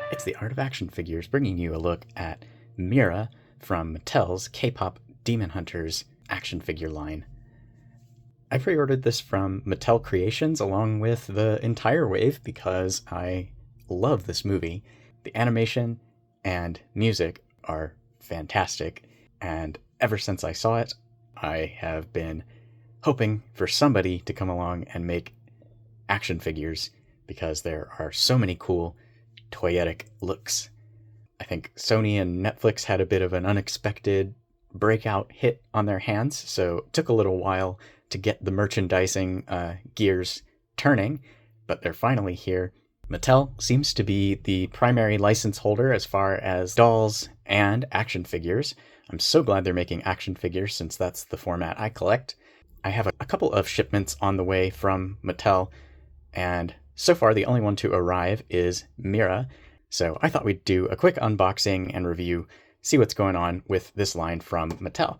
It's the Art of Action Figures, bringing you a look at Mira from Mattel's K-Pop Demon Hunters action figure line. I pre-ordered this from Mattel Creations along with the entire wave because I love this movie. The animation and music are fantastic, and ever since I saw it, I have been hoping for somebody to come along and make action figures because there are so many cool toyetic looks. I think Sony and Netflix had a bit of an unexpected breakout hit on their hands, so it took a little while to get the merchandising gears turning, but they're finally here. Mattel seems to be the primary license holder as far as dolls and action figures. I'm so glad they're making action figures since that's the format I collect. I have a couple of shipments on the way from Mattel, and so far the only one to arrive is Mira, so I thought we'd do a quick unboxing and review, see what's going on with this line from Mattel.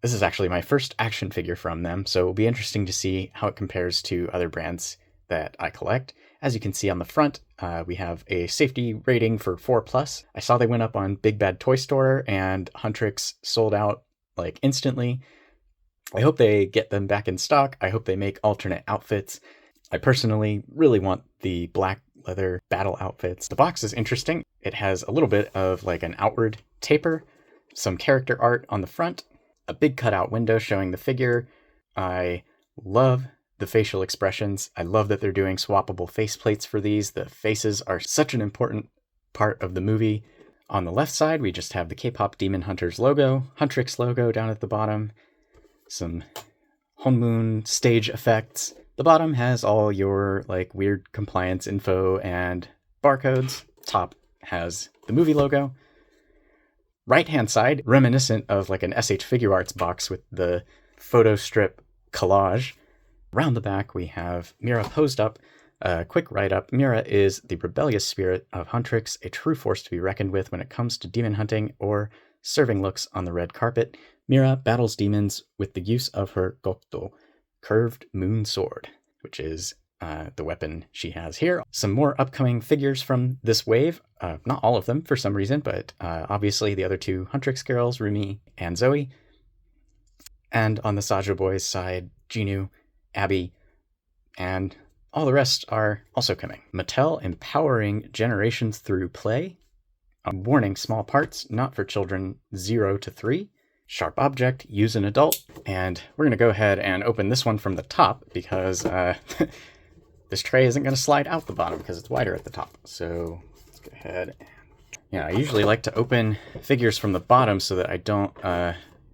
This is actually my first action figure from them, so it'll be interesting to see how it compares to other brands that I collect. As you can see on the front, we have a safety rating for 4+. I saw they went up on Big Bad Toy Store and Huntrix sold out like instantly. I hope they get them back in stock. I hope they make alternate outfits. I personally really want the black leather battle outfits. The box is interesting. It has a little bit of like an outward taper, some character art on the front, a big cutout window showing the figure. I love the facial expressions. I love that they're doing swappable faceplates for these. The faces are such an important part of the movie. On the left side, we just have the K-Pop Demon Hunters logo, Huntrix logo down at the bottom, some Honmoon stage effects. The bottom has all your like weird compliance info and barcodes. Top has the movie logo. Right-hand side, reminiscent of like an SH Figure Arts box with the photo strip collage. Around the back, we have Mira posed up. Quick write-up. Mira is the rebellious spirit of Huntrix, a true force to be reckoned with when it comes to demon hunting or serving looks on the red carpet. Mira battles demons with the use of her gokdo, curved moon sword, which is the weapon she has here. Some more upcoming figures from this wave. Not all of them for some reason, but obviously the other two Huntrix girls, Rumi and Zoey. And on the Sajo Boys side, Jinu, Abby, and all the rest are also coming. Mattel empowering generations through play. Warning, small parts, not for children 0 to 3. Sharp object, use an adult. And we're going to go ahead and open this one from the top because this tray isn't going to slide out the bottom because it's wider at the top. So let's go ahead. Yeah, I usually like to open figures from the bottom so that I don't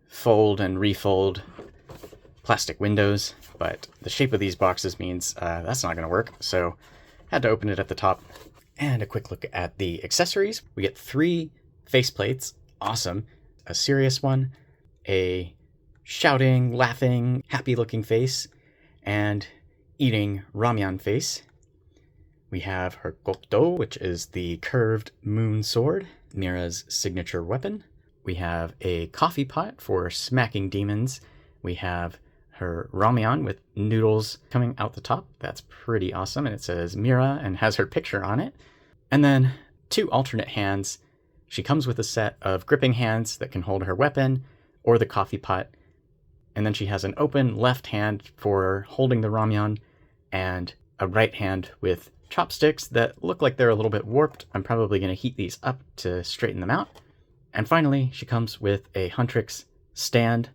fold and refold plastic windows, but the shape of these boxes means that's not going to work, so had to open it at the top. And a quick look at the accessories. We get 3 faceplates, awesome. A serious one, a shouting, laughing, happy-looking face, and eating ramyeon face. We have her gokdo, which is the curved moon sword, Mira's signature weapon. We have a coffee pot for smacking demons. We have her ramyeon with noodles coming out the top. That's pretty awesome. And it says Mira and has her picture on it. And then 2 alternate hands. She comes with a set of gripping hands that can hold her weapon or the coffee pot. And then she has an open left hand for holding the ramyeon and a right hand with chopsticks that look like they're a little bit warped. I'm probably going to heat these up to straighten them out. And finally, she comes with a Huntrix stand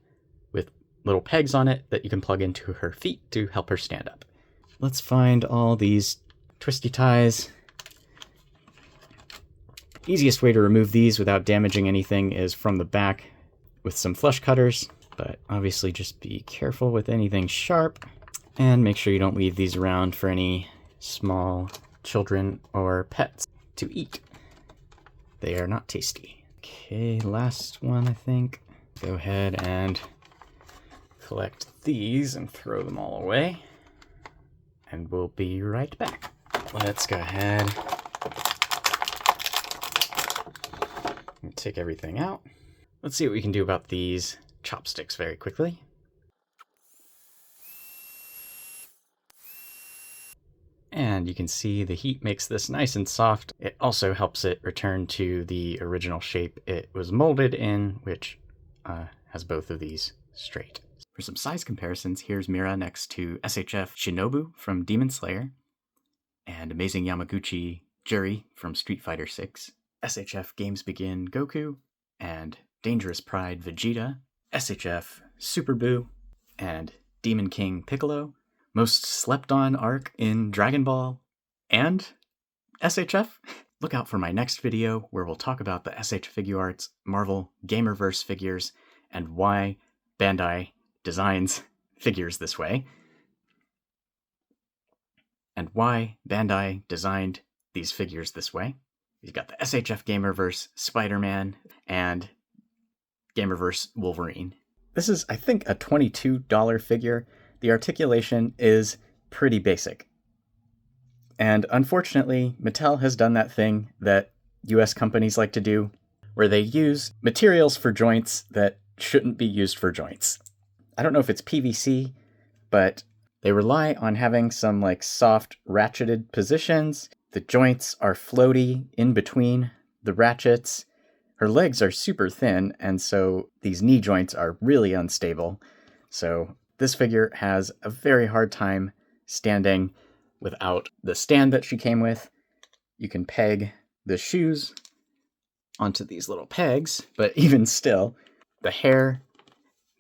with little pegs on it that you can plug into her feet to help her stand up. Let's find all these twisty ties. Easiest way to remove these without damaging anything is from the back with some flush cutters, but obviously just be careful with anything sharp and make sure you don't leave these around for any small children or pets to eat. They are not tasty. Okay, last one I think. Go ahead and collect these and throw them all away, and we'll be right back. Let's go ahead and take everything out. Let's see what we can do about these chopsticks very quickly. And you can see the heat makes this nice and soft. It also helps it return to the original shape it was molded in, which has both of these straight. For some size comparisons, here's Mira next to SHF Shinobu from Demon Slayer, and Amazing Yamaguchi Juri from Street Fighter VI, SHF Games Begin Goku, and Dangerous Pride Vegeta, SHF Super Buu, and Demon King Piccolo, most slept on arc in Dragon Ball, and SHF. Look out for my next video where we'll talk about the SH Figuarts Marvel Gamerverse figures and why Bandai designs figures this way, and why Bandai designed these figures this way. You've got the SHF Gamerverse Spider-Man and Gamerverse Wolverine. This is, I think, a $22 figure. The articulation is pretty basic. And unfortunately, Mattel has done that thing that US companies like to do, where they use materials for joints that shouldn't be used for joints. I don't know if it's PVC, but they rely on having some like soft ratcheted positions. The joints are floaty in between the ratchets. Her legs are super thin, and so these knee joints are really unstable. So this figure has a very hard time standing without the stand that she came with. You can peg the shoes onto these little pegs, but even still, the hair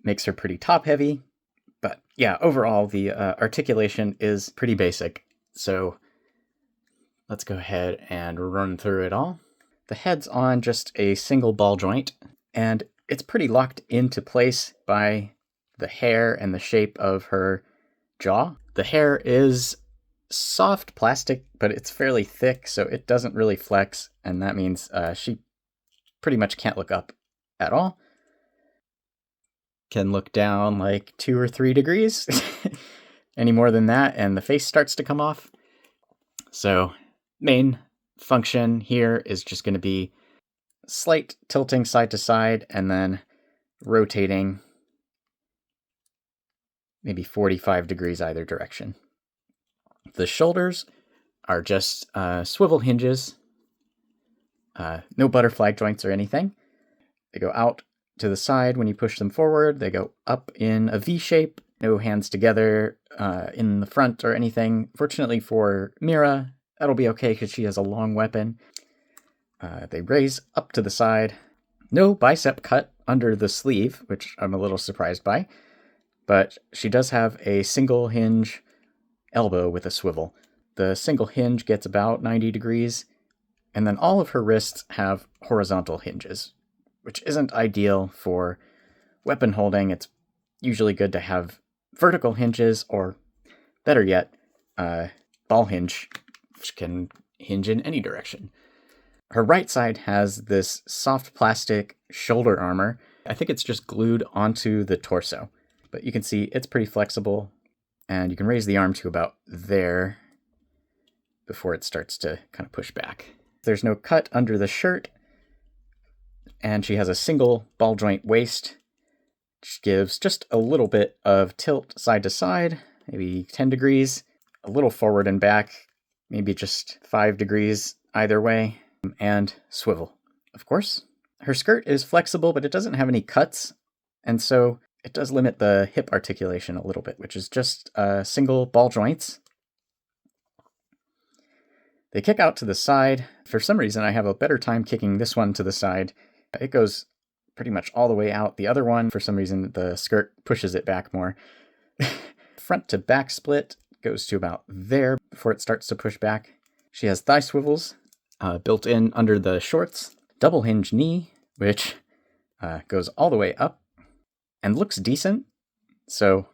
makes her pretty top-heavy. But yeah, overall, the articulation is pretty basic. So let's go ahead and run through it all. The head's on just a single ball joint, and it's pretty locked into place by the hair and the shape of her jaw. The hair is soft plastic, but it's fairly thick, so it doesn't really flex, and that means she pretty much can't look up at all. Can look down like 2 or 3 degrees. Any more than that, and the face starts to come off. So main function here is just going to be slight tilting side to side and then rotating maybe 45 degrees either direction. The shoulders are just swivel hinges, no butterfly joints or anything. They go out to the side when you push them forward. They go up in a V shape, no hands together in the front or anything. Fortunately for Mira, that'll be okay because she has a long weapon. They raise up to the side. No bicep cut under the sleeve, which I'm a little surprised by. But she does have a single hinge elbow with a swivel. The single hinge gets about 90 degrees. And then all of her wrists have horizontal hinges, which isn't ideal for weapon holding. It's usually good to have vertical hinges, or better yet, ball hinge, which can hinge in any direction. Her right side has this soft plastic shoulder armor. I think it's just glued onto the torso, but you can see it's pretty flexible, and you can raise the arm to about there before it starts to kind of push back. There's no cut under the shirt, and she has a single ball joint waist, which gives just a little bit of tilt side to side, maybe 10 degrees, a little forward and back, maybe just 5 degrees either way, and swivel, of course. Her skirt is flexible, but it doesn't have any cuts, and so it does limit the hip articulation a little bit, which is just single ball joints. They kick out to the side. For some reason, I have a better time kicking this one to the side. It goes pretty much all the way out. The other one, for some reason, the skirt pushes it back more. Front to back split goes to about there before it starts to push back. She has thigh swivels built in under the shorts. Double hinge knee, which goes all the way up and looks decent. So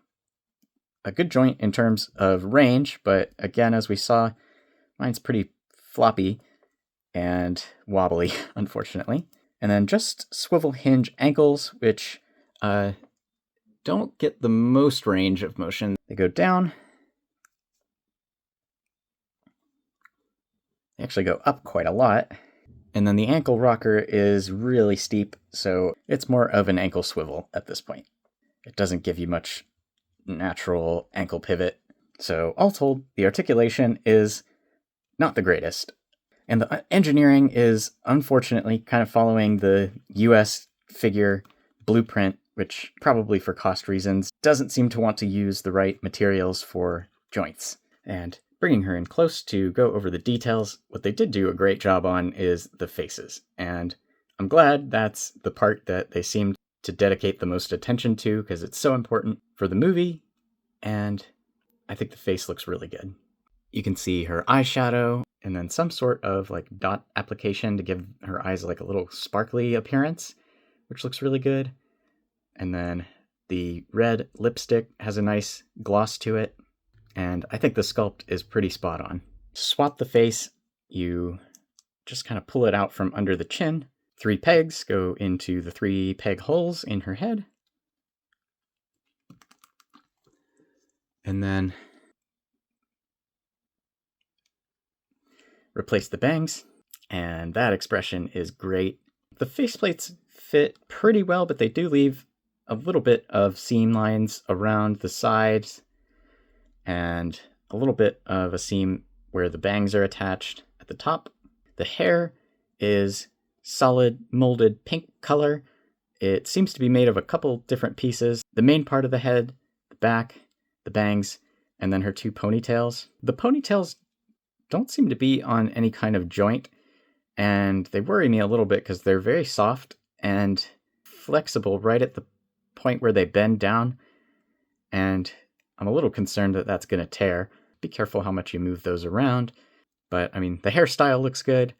a good joint in terms of range, but again, as we saw, mine's pretty floppy and wobbly, unfortunately. And then just swivel hinge ankles, which don't get the most range of motion. They go down. They actually go up quite a lot. And then the ankle rocker is really steep, so it's more of an ankle swivel at this point. It doesn't give you much natural ankle pivot. So all told, the articulation is not the greatest. And the engineering is unfortunately kind of following the US figure blueprint, which probably for cost reasons doesn't seem to want to use the right materials for joints. And bringing her in close to go over the details, what they did do a great job on is the faces. And I'm glad that's the part that they seemed to dedicate the most attention to, because it's so important for the movie, and I think the face looks really good. You can see her eyeshadow, and then some sort of like dot application to give her eyes like a little sparkly appearance, which looks really good. And then the red lipstick has a nice gloss to it, and I think the sculpt is pretty spot on. To swap the face, you just kind of pull it out from under the chin. 3 pegs go into the 3 peg holes in her head. And then replace the bangs, and that expression is great. The faceplates fit pretty well, but they do leave a little bit of seam lines around the sides and a little bit of a seam where the bangs are attached at the top. The hair is solid molded pink color. It seems to be made of a couple different pieces. The main part of the head, the back, the bangs, and then her 2 ponytails. The ponytails don't seem to be on any kind of joint, and they worry me a little bit because they're very soft and flexible right at the point where they bend down, and I'm a little concerned that that's going to tear. Be careful how much you move those around, but I mean, the hairstyle looks good,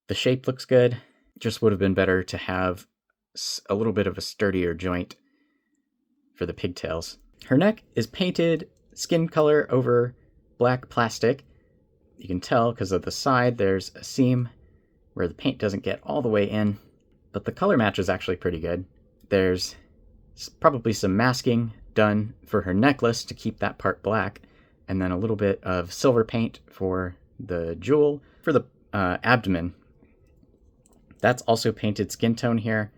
the shape looks good. Just would have been better to have a little bit of a sturdier joint for the pigtails. Her neck is painted skin color over black plastic. You can tell because of the side there's a seam where the paint doesn't get all the way in, but the color match is actually pretty good. There's probably some masking done for her necklace to keep that part black, and then a little bit of silver paint for the jewel. For the abdomen, that's also painted skin tone here.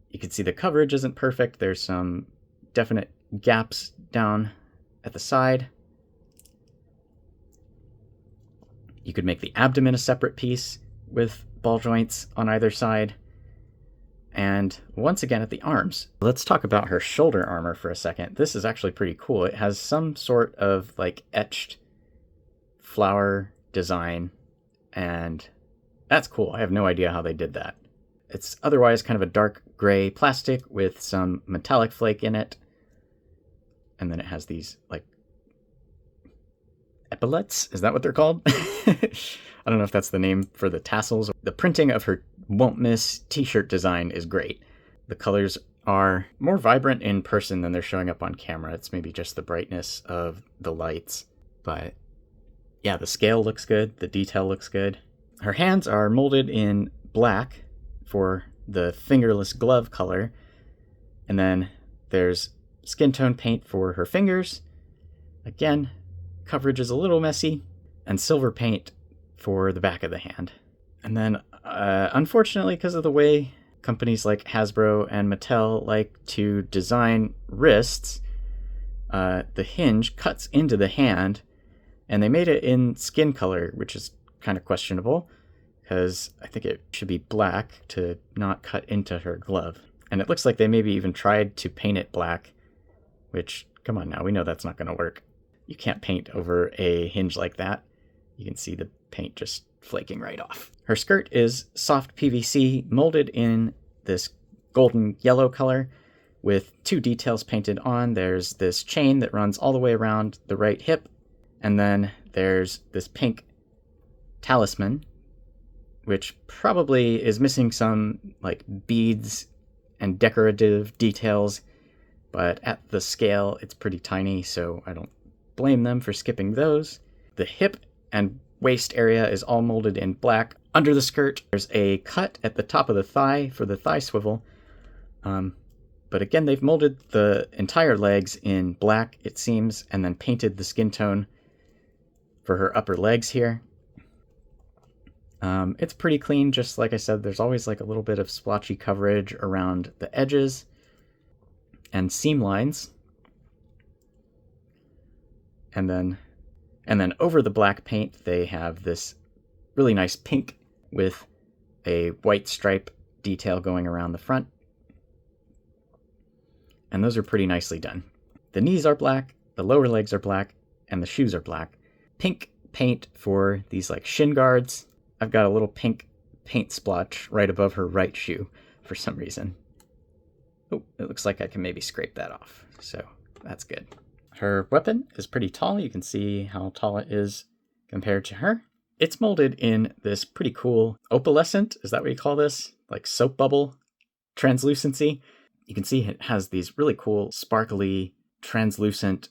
You can see the coverage isn't perfect. There's some definite gaps down at the side. You could make the abdomen a separate piece with ball joints on either side. And once again at the arms. Let's talk about her shoulder armor for a second. This is actually pretty cool. It has some sort of like etched flower design, and that's cool. I have no idea how they did that. It's otherwise kind of a dark gray plastic with some metallic flake in it. And then it has these like epaulets. Is that what they're called? I don't know if that's the name for the tassels. The printing of her Won't Miss t-shirt design is great. The colors are more vibrant in person than they're showing up on camera. It's maybe just the brightness of the lights. But yeah, the scale looks good. The detail looks good. Her hands are molded in black for the fingerless glove color. And then there's skin tone paint for her fingers. Again, coverage is a little messy. And silver paint for the back of the hand. And then, unfortunately, because of the way companies like Hasbro and Mattel like to design wrists, the hinge cuts into the hand, and they made it in skin color, which is kind of questionable, because I think it should be black to not cut into her glove. And it looks like they maybe even tried to paint it black, which, come on now, we know that's not going to work. You can't paint over a hinge like that. You can see the paint just flaking right off. Her skirt is soft PVC molded in this golden yellow color with 2 details painted on. There's this chain that runs all the way around the right hip, and then there's this pink talisman, which probably is missing some like beads and decorative details, but at the scale it's pretty tiny, so I don't blame them for skipping those. The hip and waist area is all molded in black. Under the skirt, there's a cut at the top of the thigh for the thigh swivel. But again, they've molded the entire legs in black, it seems, and then painted the skin tone for her upper legs here. It's pretty clean, just like I said, there's always like a little bit of splotchy coverage around the edges and seam lines. And then over the black paint, they have this really nice pink with a white stripe detail going around the front. And those are pretty nicely done. The knees are black, the lower legs are black, and the shoes are black. Pink paint for these like shin guards. I've got a little pink paint splotch right above her right shoe for some reason. Oh, it looks like I can maybe scrape that off, so that's good. Her weapon is pretty tall. You can see how tall it is compared to her. It's molded in this pretty cool opalescent, is that what you call this? Like soap bubble translucency. You can see it has these really cool sparkly translucent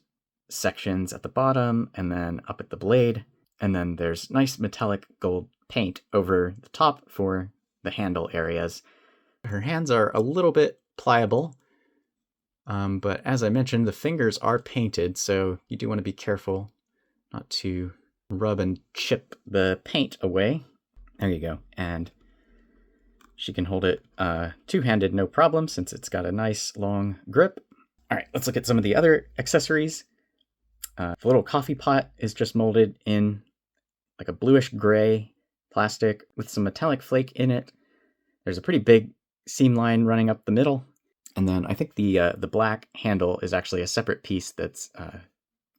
sections at the bottom and then up at the blade. And then there's nice metallic gold paint over the top for the handle areas. Her hands are a little bit pliable, but as I mentioned, the fingers are painted, so you do want to be careful not to rub and chip the paint away. There you go. And she can hold it two-handed no problem since it's got a nice long grip. All right, let's look at some of the other accessories. The little coffee pot is just molded in like a bluish gray plastic with some metallic flake in it. There's a pretty big seam line running up the middle. And then I think the black handle is actually a separate piece that's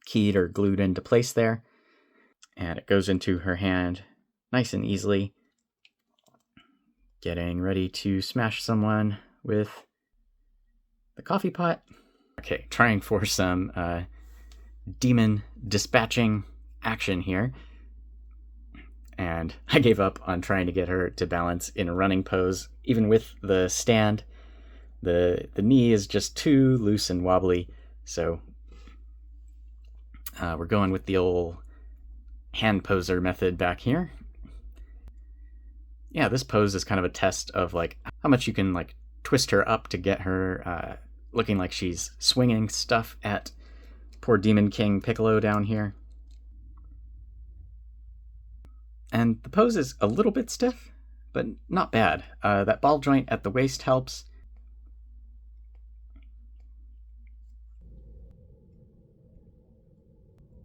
keyed or glued into place there. And it goes into her hand nice and easily. Getting ready to smash someone with the coffee pot. Okay, trying for some demon dispatching action here. And I gave up on trying to get her to balance in a running pose. Even with the stand, the knee is just too loose and wobbly. So we're going with the old hand poser method back here. Yeah, this pose is kind of a test of like how much you can like twist her up to get her looking like she's swinging stuff at poor Demon King Piccolo down here. And the pose is a little bit stiff, but not bad. That ball joint at the waist helps.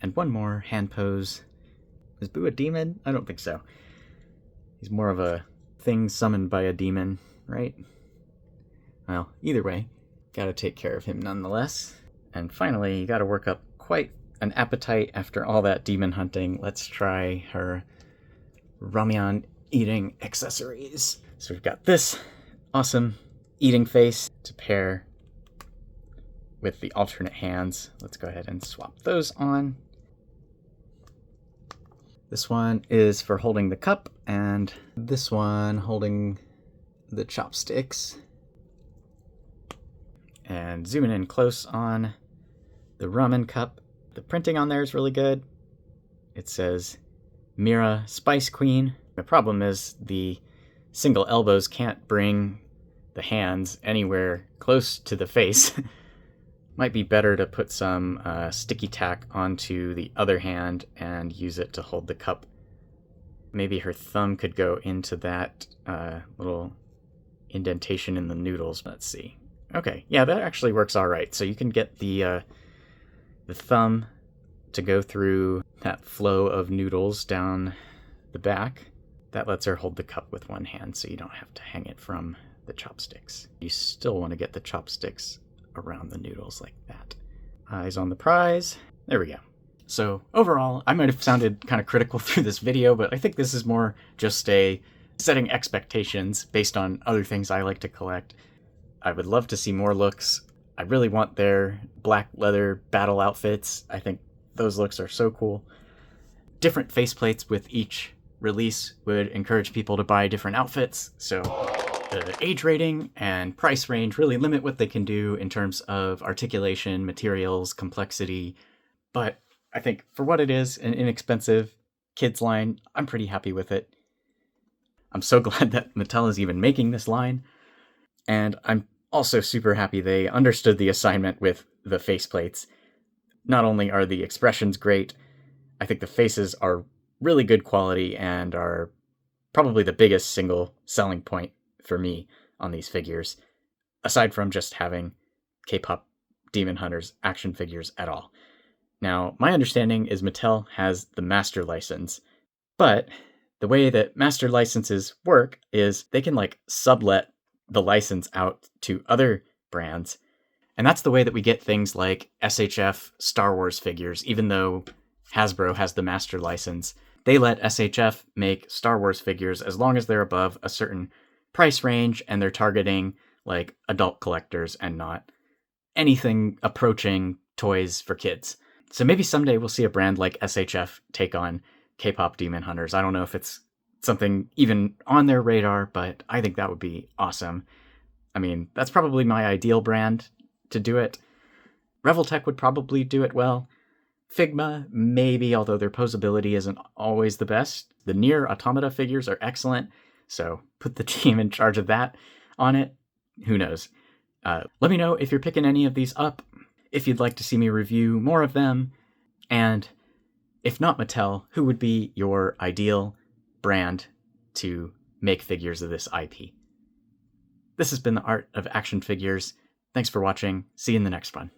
And one more hand pose. Is Boo a demon? I don't think so. He's more of a thing summoned by a demon, right? Well, either way, gotta take care of him nonetheless. And finally, you gotta work up quite an appetite after all that demon hunting. Let's try her ramyeon eating accessories. So we've got this awesome eating face to pair with the alternate hands. Let's go ahead and swap those on. This one is for holding the cup, and this one holding the chopsticks. And zooming in close on the ramen cup. The printing on there is really good. It says Mira Spice Queen. The problem is the single elbows can't bring the hands anywhere close to the face. Might be better to put some sticky tack onto the other hand and use it to hold the cup. Maybe her thumb could go into that little indentation in the noodles. Let's see. Okay, yeah, that actually works all right. So you can get the thumb to go through that flow of noodles down the back. That lets her hold the cup with one hand, so you don't have to hang it from the chopsticks. You still want to get the chopsticks around the noodles like that. Eyes on the prize. There we go. So overall, I might have sounded kind of critical through this video, but I think this is more just a setting expectations based on other things I like to collect. I would love to see more looks. I really want their black leather battle outfits. I think those looks are so cool. Different faceplates with each release would encourage people to buy different outfits. So the age rating and price range really limit what they can do in terms of articulation, materials, complexity. But I think for what it is, an inexpensive kids line, I'm pretty happy with it. I'm so glad that Mattel is even making this line. And I'm also super happy they understood the assignment with the faceplates. Not only are the expressions great, I think the faces are really good quality and are probably the biggest single selling point for me on these figures, aside from just having K-pop Demon Hunters action figures at all. Now, my understanding is Mattel has the master license, but the way that master licenses work is they can sublet the license out to other brands. And that's the way that we get things like SHF Star Wars figures, even though Hasbro has the master license. They let SHF make Star Wars figures as long as they're above a certain price range and they're targeting adult collectors and not anything approaching toys for kids. So maybe someday we'll see a brand like SHF take on K-pop Demon Hunters. I don't know if it's something even on their radar, but I think that would be awesome. I mean, that's probably my ideal brand to do it. Reveltech would probably do it well. Figma, maybe, although their posability isn't always the best. The Nier Automata figures are excellent, so put the team in charge of that on it. Who knows? Let me know if you're picking any of these up, if you'd like to see me review more of them, and if not Mattel, who would be your ideal brand to make figures of this IP? This has been the Art of Action Figures. Thanks for watching. See you in the next one.